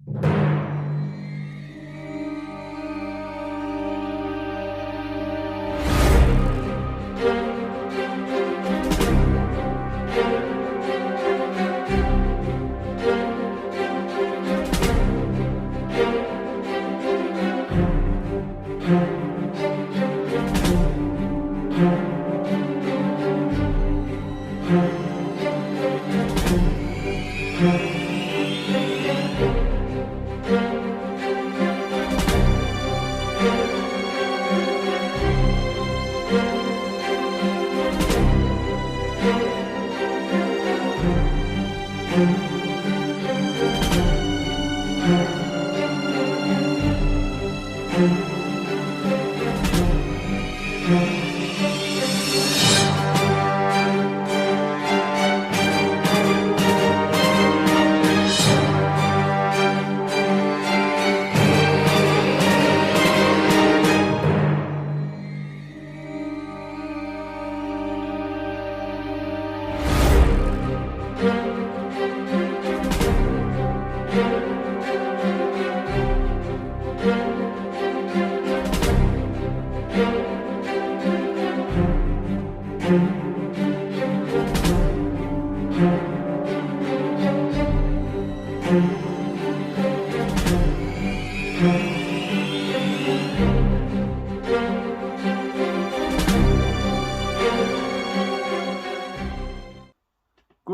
Good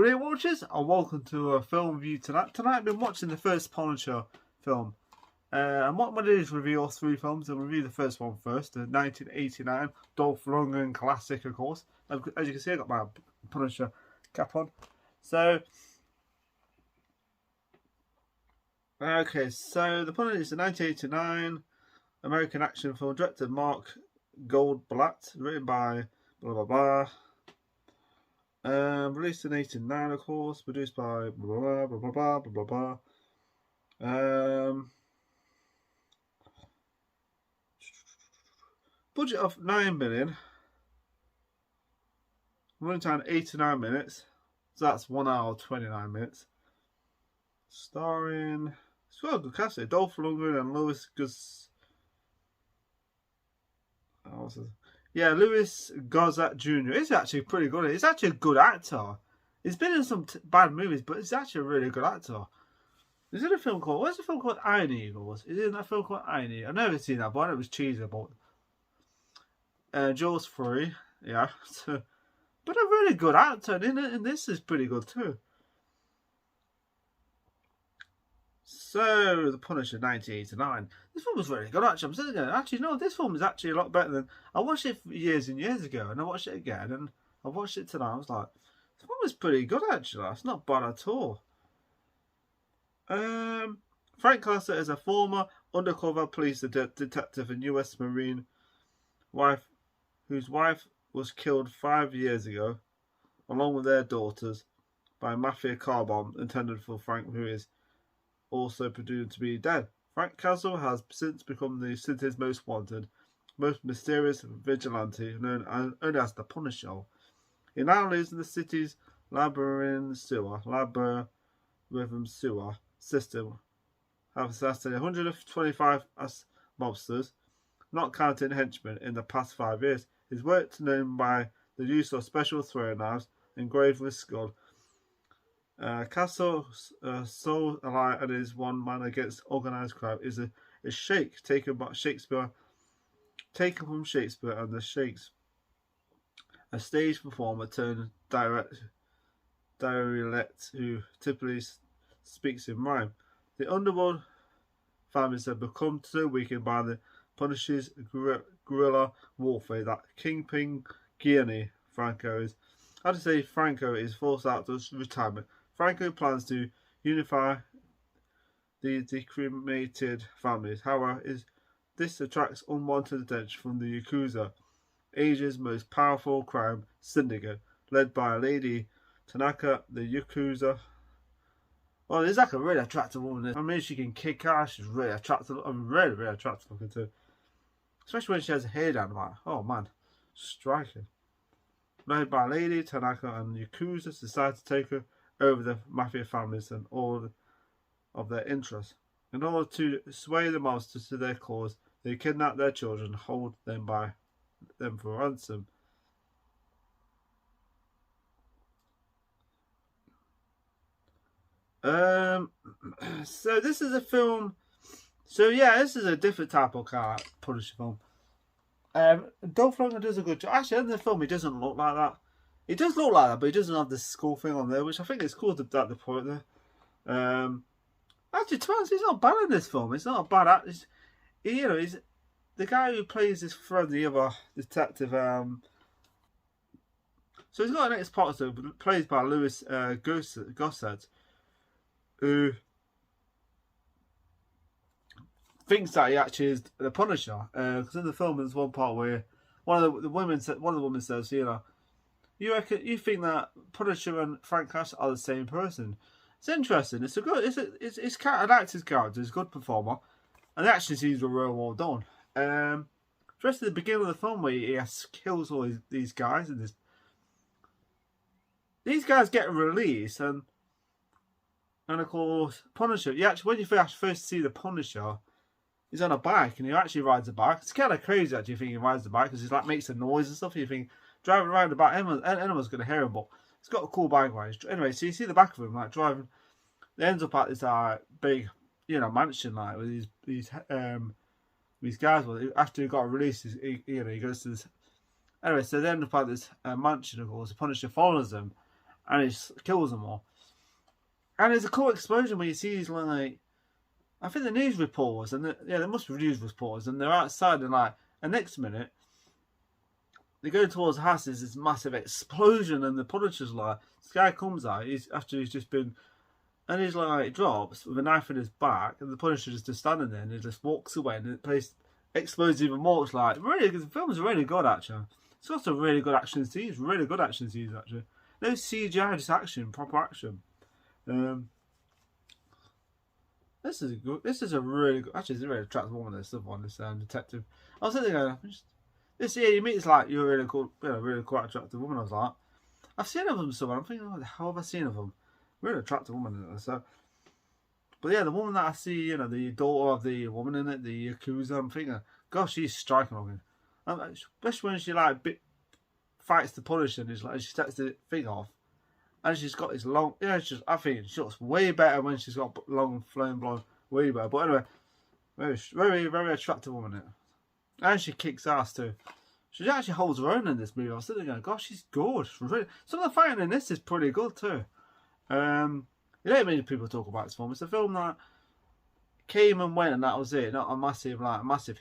day, watchers, and welcome to a film review tonight. Tonight I've been watching the first Punisher film. And what I'm going to do is review all three films. I'll review the first one first, the 1989 Dolph Lundgren classic, of course. As you can see, I've got my Punisher cap on. So, okay, so the Punisher is a 1989 American action film, directed Mark Goldblatt, written by blah blah blah. Released in 1989, of course, produced by blah blah blah blah blah blah blah. Budget of 9 million. Running time 89 minutes. So that's 1 hour 29 minutes. Starring, it's well good cast. Dolph Lundgren and Louis Louis Gossett Jr. He's actually pretty good. He's actually a good actor. He's been in some bad movies, but he's actually a really good actor. Is it a film called, what's the film called Iron Eagles? Is it in that film called Iron Eagles? I've never seen that, but I know it was cheesy. But Jaws 3, yeah. But a really good actor, and this is pretty good too. So, The Punisher 1989. This film was really good, actually. I'm sitting there, actually, no, this film is actually a lot better than... I watched it years and years ago, and I watched it again, and I watched it tonight. I was like, this film was pretty good, actually. It's not bad at all. Frank Castle is a former undercover police detective and U.S. Marine whose wife was killed 5 years ago, along with their daughters, by a mafia car bomb intended for Frank, who is also presumed to be dead. Frank Castle has since become the city's most wanted, most mysterious vigilante, known only as the Punisher. He now lives in the city's labyrinth sewer system, have assassinated 125 mobsters, not counting henchmen, in the past 5 years. His work is known by the use of special throwing knives engraved with skull. Castle's sole ally and his one man against organised crime is a Shake taken from Shakespeare and the Shakes, a stage performer turned dialect who typically speaks in rhyme. The underworld families have become so weakened by the Punisher's guerrilla warfare that Kingpin Gianni Franco is forced out of retirement. Franco plans to unify the decremated families. However, this attracts unwanted attention from the Yakuza, Asia's most powerful crime syndicate, led by Lady Tanaka. The Yakuza. Well, there's like a really attractive woman. I mean, she can kick ass. She's really attractive. I'm really, really attractive looking too. Especially when she has her hair down. I'm like, oh man, striking. Led by Lady Tanaka, and the Yakuza decide to take her over the mafia families and all of their interests. In order to sway the monsters to their cause, they kidnap their children and hold them for ransom. So this is a film. So yeah, this is a different type of Punisher film. Dolph Lundgren does a good job. Actually, in the film, he doesn't look like that. He does look like that, but he doesn't have the skull thing on there, which I think is cool at the point there. Actually, to be honest, he's not bad in this film. It's not a bad actor. He's the guy who plays his friend, the other detective. So he's got an ex-partner played by Louis Gossett, who thinks that he actually is the Punisher. Because in the film, there's one part where one of the women says, you think that Punisher and Frank Castle are the same person? It's interesting. It's an actor's character. He's a good performer, and the action scenes were real well done. Just at the beginning of the film, where he kills all these guys, and these guys get released, and of course Punisher. When you first see the Punisher, he's on a bike, and he actually rides a bike. It's kind of crazy actually. You think he rides the bike because he makes a noise and stuff. You think driving around the back, anyone's going to hear him, but he's got a cool bike ride. Anyway, so you see the back of him driving. They ends up at this big, mansion with these guys. Well, after he got released, he goes to this. Anyway, so they end up at this mansion. Of course, the Punisher follows them, and he kills them all. And there's a cool explosion where you see these I think the news reporters, and there must be news reporters, and they're outside, and and next minute they go towards the house. There's this massive explosion, and the Punisher's this guy comes out. After he's just been, and he's drops with a knife in his back, and the Punisher's just standing there, and he just walks away, and the place explodes even more. It's really good. The film's really good actually. It's got some really good action scenes. Really good action scenes actually. No CGI, just action, proper action. This is a really good. Actually, it's a really attractive woman. This detective. I was sitting there. You meet this you're a really cool, really quite attractive woman. I was like, I've seen of them somewhere. I'm thinking, what the hell have I seen of them? Really attractive woman. So, but yeah, the woman that I see, the daughter of the woman in it, the Yakuza. I'm thinking, gosh, she's striking looking. Especially when she fights the Punisher and she takes the thing off. And she's got this long, I think she looks way better when she's got long flowing blonde, way better. But anyway, very, very attractive woman in it. And she kicks ass too. She actually holds her own in this movie. I was sitting there going, gosh, she's good. Really, some of the fighting in this is pretty good too. You don't many people talk about this film. It's a film that came and went and that was it. Not a massive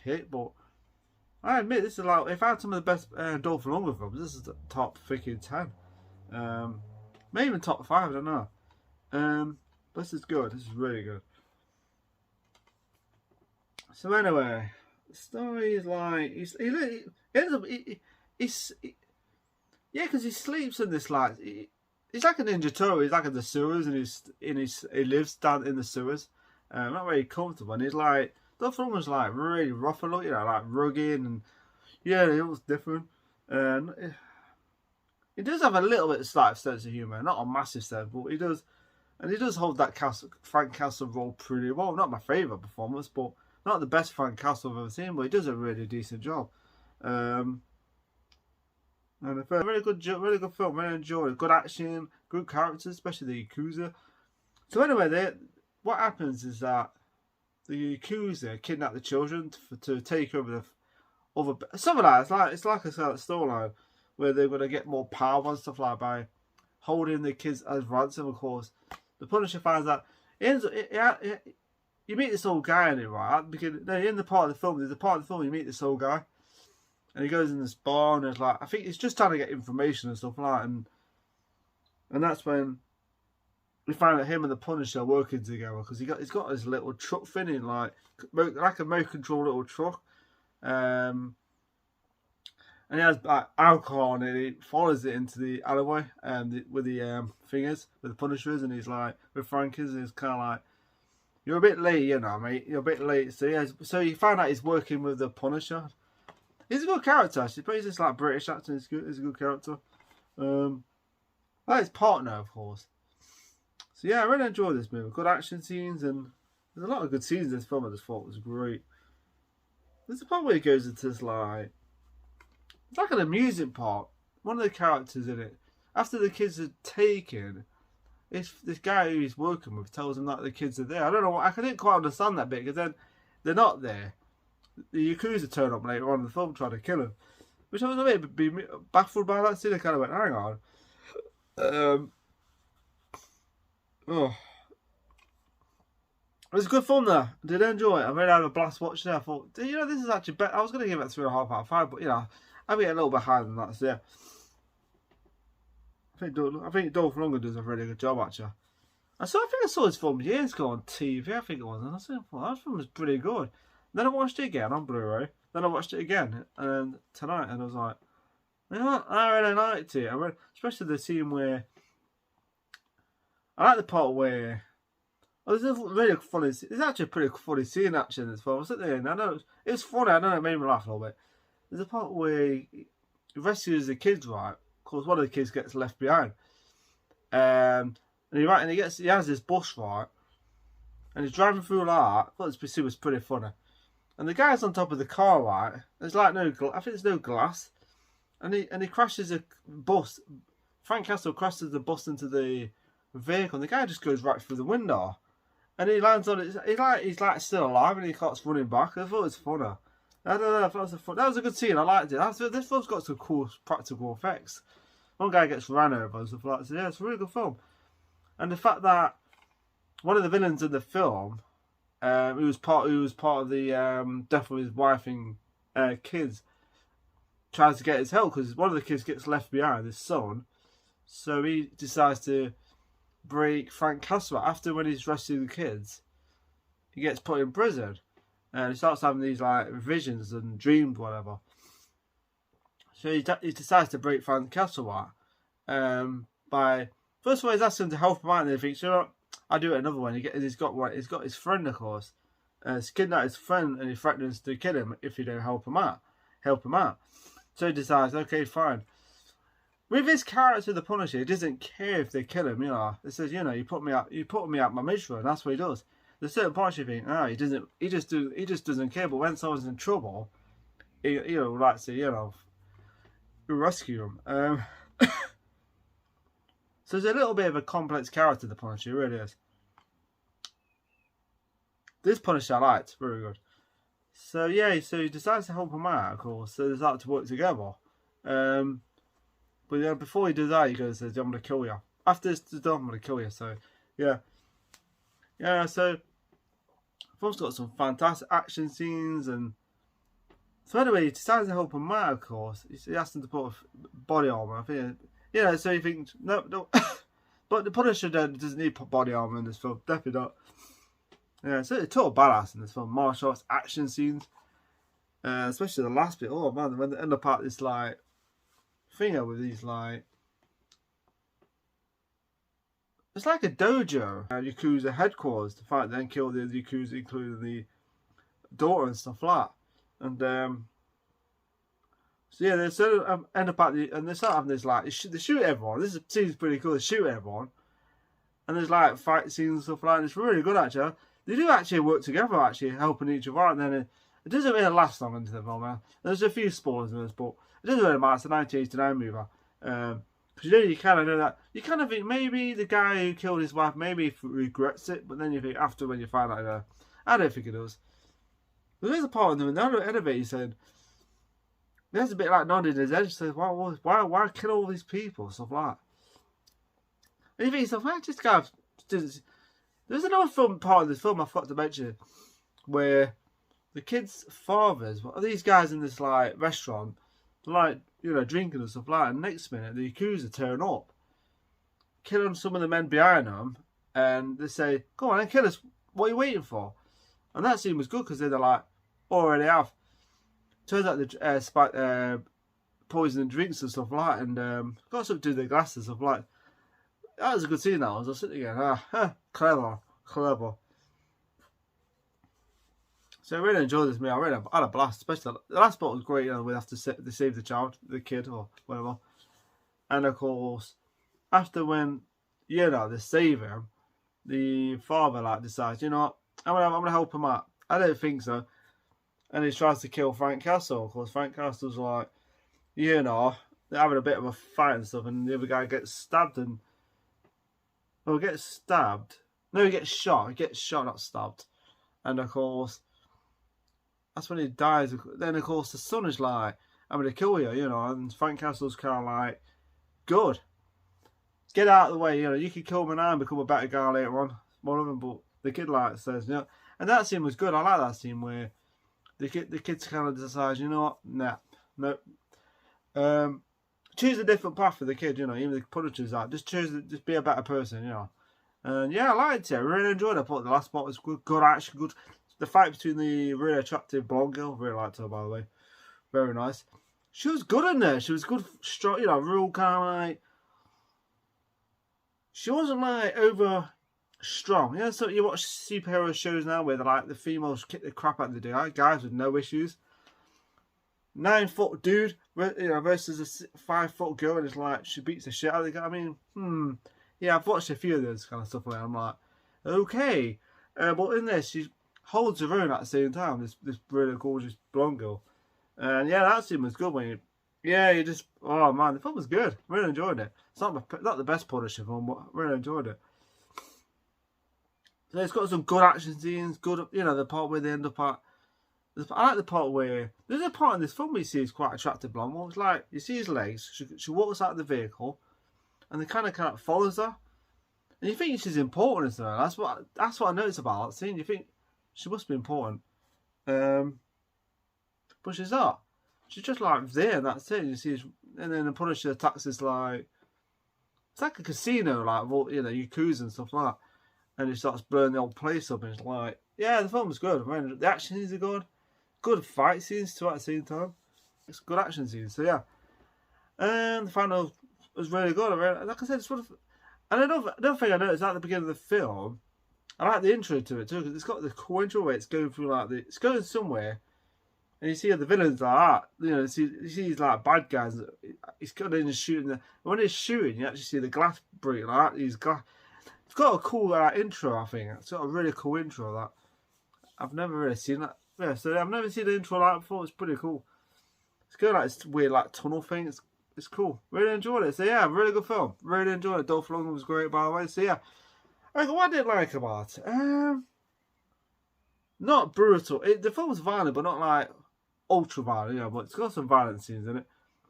hit, but I admit this is if I had some of the best Dolph Lundgren films, this is the top freaking 10. Maybe even top 5, I don't know. But this is good. This is really good. So anyway, the story is because he sleeps in this he's like a Ninja Turtle. He's in the sewers, and he lives down in the sewers. Not very comfortable. And he's Dolph Lundgren's really rough and rugged, and yeah, it was different. And he does have a little bit of slight sense of humour, not a massive sense, but he does, and he does hold that Frank Castle role pretty well. Not my favourite performance, but not the best Frank Castle I've ever seen, but he does a really decent job. And a really good film. Really enjoyed it. Good action, good characters, especially the Yakuza. So anyway, what happens is that the Yakuza kidnap the children to take over the other. Some of that it's like a storyline where they're going to get more power and stuff by holding the kids as ransom. Of course, the Punisher finds out. You meet this old guy in it, right? Because in the part of the film, you meet this old guy, and he goes in this bar, and it's I think he's just trying to get information and stuff and that's when we find out him and the Punisher are working together, because he's got his little truck thing like a remote control little truck, and he has alcohol, and he follows it into the alleyway with the fingers, with the Punishers, and he's with Frankie's, and he's kind of you're a bit late, mate. You're a bit late. So yeah, so you find out he's working with the Punisher. He's a good character actually. But he's just British actor. He's a good character. His partner, of course. So yeah, I really enjoyed this movie. Good action scenes, and There's a lot of good scenes in this film I just thought was great. There's a part where he goes into this like, it's like an amusement park. One of the characters in it, after the kids are taken, if this guy who he's working with tells him that the kids are there. I don't know. I didn't quite understand that bit because then they're not there. The Yakuza turn up later on in the film trying to kill him, which I was a bit baffled by that scene. I kind of went, hang on. Oh. It was a good film there. I did enjoy it. I really had a blast watching it. I thought, this is actually better. I was going to give it 3.5 out of 5, but I'm getting a little bit higher than that. So yeah, I think Dolph Lundgren does a really good job actually. I think I saw this film years ago on TV. I think it was, and I said, well, that film was pretty good. Then I watched it again on Blu-ray. Then I watched it again tonight, and I was like, you know what? I really liked it. Especially the scene where I like the part where. There's a really funny. It's actually a pretty funny scene actually in this film. I was sitting there and I know it was funny. I know it made me laugh a little bit. There's a part where he rescues the kids, right? Because one of the kids gets left behind, and he has this bus, right? And he's driving through that. I thought it was pretty funny. And the guy's on top of the car, right? There's like I think there's no glass, and he crashes a bus. Frank Castle crashes the bus into the vehicle, and the guy just goes right through the window. And he lands on it. He's like still alive, and he starts running back. I thought it was funny. I don't know. That was a good scene. I liked it. This film's got some cool practical effects. One guy gets ran over and stuff like that. So yeah, it's a really good film. And the fact that one of the villains in the film, who was part of the death of his wife and kids, tries to get his help because one of the kids gets left behind, his son. So he decides to break Frank Castle after when he's rescuing the kids. He gets put in prison and he starts having these like visions and dreams, whatever. So he decides to break Frank Castle out by first of all he's asking him to help him out, and then he thinks, you know what, I'll do it another one. He's got his friend, of course. He's kidnapped his friend and he threatens to kill him if he don't help him out. So he decides, okay, fine. With his character, the Punisher, he doesn't care if they kill him. He says, you put me out my misery, and that's what he does. There's certain parts you think, he just doesn't care. But when someone's in trouble, he likes to rescue them. So there's a little bit of a complex character, the Punisher, it really is. This Punisher I liked, very good. So yeah, so he decides to help him out, of course. So they start to work together. But before he does that, he goes, I'm going to kill you. After this is done, I'm going to kill you. So, yeah. Yeah, so, the film's got some fantastic action scenes. And so anyway, he decides to help him out, of course. He asks him to put body armor. I think, so he thinks, no. But the Punisher doesn't need body armor in this film. Definitely not. Yeah, so it's total badass in this film. Martial arts, action scenes. Especially the last bit. Oh, man, when they end up at this, like, finger with these like it's like a dojo Yakuza headquarters to fight then kill the Yakuza, including the daughter and stuff like that. And so yeah, they sort of end up at and they start having this like they shoot everyone. This seems pretty cool. They shoot everyone, and there's like fight scenes and stuff like that. And it's really good actually. They do actually work together, actually helping each other out, and then it doesn't really last long into the film. There's a few spoilers in this, but it doesn't really matter. It's a 1989 movie. Because you kind of know that. You kind of think maybe the guy who killed his wife maybe regrets it, but then you think after when you find out, I don't think it does. But there's a part in the elevator he said, there's a bit like nodding his head. He says, why kill all these people? Stuff like that. And you think yourself, this guy didn't. There's another part of this film I forgot to mention where the kids' fathers, these guys in this like restaurant, like drinking and stuff like that. And next minute, the Yakuza turn up, killing some of the men behind them, and they say, "Go on, and kill us. What are you waiting for?" And that scene was good because they're like, already have. Turns out the poison drinks and stuff like that, and got something to do with their glasses and stuff like that. That was a good scene. That was. I was sitting there, clever. So I really enjoyed this movie. I really had a blast. Especially the last part was great. We have to save the child, the kid, or whatever. And of course, after when they save him, the father decides, you know what, I'm gonna help him out. I don't think so. And he tries to kill Frank Castle. Of course, Frank Castle's like, you know, they're having a bit of a fight and stuff, and the other guy gets stabbed and. Well, gets stabbed. No, he gets shot. He gets shot, not stabbed. And of course, that's when he dies. Then, of course, the son is like, I'm going to kill you, you know. And Frank Castle's kind of like, good. Get out of the way, you know. You can kill me now and become a better guy later on. One of them, but the kid like says, you know. And that scene was good. I like that scene where the kid kind of decides, you know what, nah, nope. Choose a different path for the kid, you know. Even the Punisher's like, just be a better person, you know. And yeah, I liked it. I really enjoyed it. I thought the last part was good action, good. The fight between the really attractive blonde girl, really liked her, by the way. Very nice. She was good in there. She was good, strong, you know, real kind of like. She wasn't like over strong. You know, so you watch superhero shows now where they're like the females kick the crap out of the guys with no issues. 9-foot dude, you know, versus a 5-foot girl, and it's like she beats the shit out of the guy. I mean, yeah, I've watched a few of those kind of stuff where I'm like, okay, but in this, she holds her own at the same time. This really gorgeous blonde girl, and yeah, that scene was good. When you just, oh man, the film was good. Really enjoyed it. It's not the best Punisher film, but really enjoyed it. So it's got some good action scenes, good, you know, the part where they end up at. I like the part where there's a part in this film where you see is quite attractive blonde. Well, it's like you see his legs. She walks out of the vehicle, and the kind of follows her, and you think she's important as well. That's what I noticed about that scene. You think she must be important, but she's not. She's just like there, and that's it. You see, and then the Punisher attacks this like it's like a casino, like, you know, Yakuza and stuff like that, and he starts blowing the old place up, and it's like, yeah, the film's good. I mean, the action scenes are good. Good fight scenes too at the same time. It's good action scenes, so yeah. And the final was really good. Like I said, it's sort of. And another thing I noticed at the beginning of the film, I like the intro to it too, because it's got the cool intro where it's going through like it's going somewhere, and you see the villains like that. You know, you see these like bad guys. He's going in and shooting. And when he's shooting, you actually see the glass break like that. It's got a cool intro. I think it's got a really cool intro that I've never really seen that. Yeah, so I've never seen the intro like that before. It's pretty cool. It's good, like this weird like tunnel thing. It's cool. Really enjoyed it. So yeah, really good film. Really enjoyed it. Dolph Lundgren was great, by the way. So yeah, what I did like about it, not brutal. The film's violent, but not like ultra violent. You know, but it's got some violent scenes in it.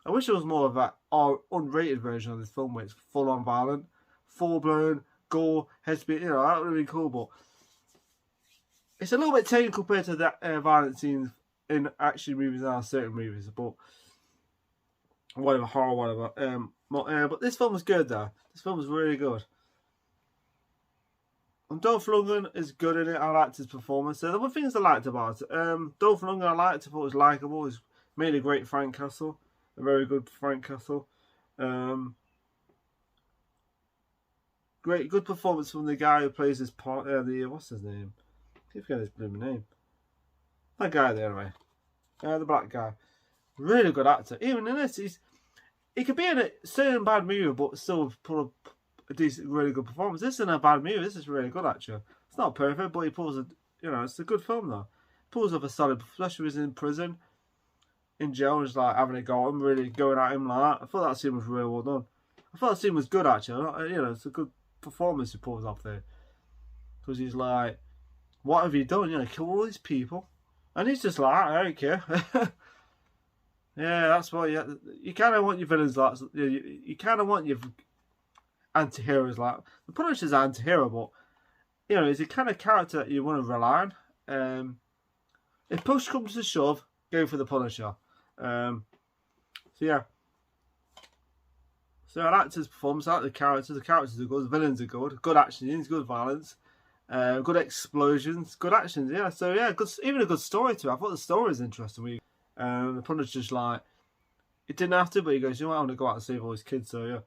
I wish it was more of that unrated version of this film where it's full on violent, full blown gore, head speed. You know, that would be cool, but. It's a little bit tame compared to that violent scenes in action movies and certain movies, but whatever, horror, whatever. But this film was good though. This film was really good. And Dolph Lundgren is good in it. I liked his performance. So there were things I liked about it. Dolph Lundgren I liked. I thought was likable. He's made a great Frank Castle, a very good Frank Castle. Good performance from the guy who plays his part. What's his name? I forget his blooming name. That guy there, anyway. The black guy. Really good actor. Even in this, he could be in a certain bad movie, but still put up a decent, really good performance. This isn't a bad movie. This is really good, actually. It's not perfect, but he pulls it's a good film, though. Pulls off a solid, especially when he's in prison, in jail, just like having a go at him, really going at him like that. I thought that scene was really well done. I thought that scene was good, actually. It's a good performance he pulls off there. Because he's like, what have you done? You know, kill all these people. And he's just like, I don't care. Yeah, that's what you kind of want your villains like. You kind of want your anti-heroes like. The Punisher's an anti-hero, but, you know, he's the kind of character that you want to rely on. If push comes to shove, go for the Punisher. So, yeah. So I liked his performance, I like the characters. The characters are good, the villains are good. Good action scenes, good violence. Good explosions, good actions, yeah. So yeah, even a good story too. I thought the story was interesting. The Punisher's just like, it didn't have to, but he goes, you know what, I'm gonna go out and save all his kids. So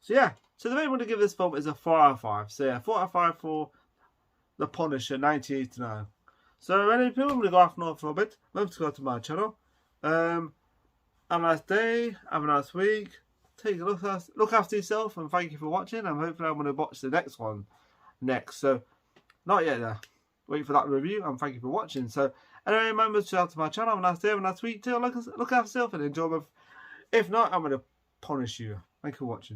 yeah. So the way I'm gonna give this film is a 4 out of 5. So yeah, 4 out of 5 for the Punisher, 1989. So any people, I'm gonna go off north for a bit. Remember to go to my channel. Have a nice day. Have a nice week. Take a look after yourself, and thank you for watching. And hopefully I'm going to watch the next one next. So, not yet there. Wait for that review, and thank you for watching. So, anyway, remember to subscribe to my channel. Have a nice day, have a nice week too. Look after yourself and enjoy my... If not, I'm going to punish you. Thank you for watching.